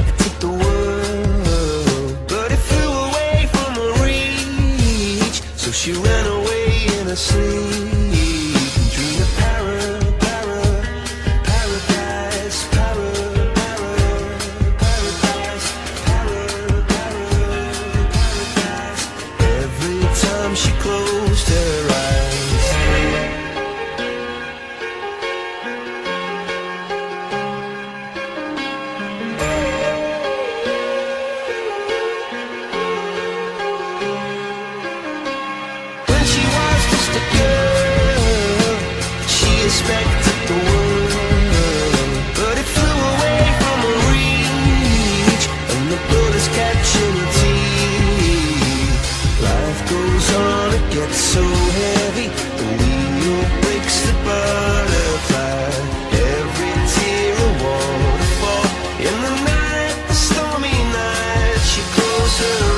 expected the world, but it flew away from her reach. So she ran away in her sleep and dreamed of paradise, paradise. Every time she closed her eyes. Expected the world, but it flew away from her reach, and the bullets catching her teeth. Life goes on, it gets so heavy, the wheel breaks the butterfly. Every tear a waterfall. In the night, the stormy night, she closed her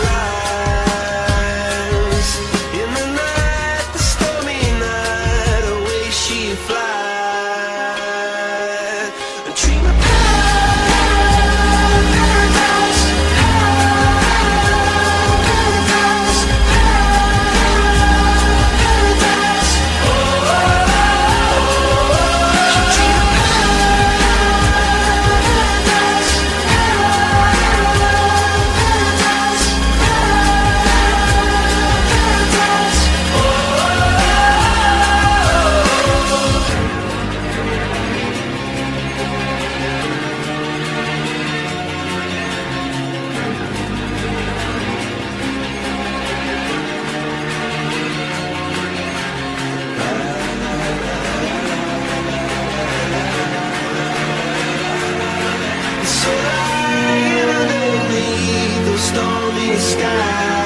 eyes. In the night, the stormy night, away she flies. Stormy sky.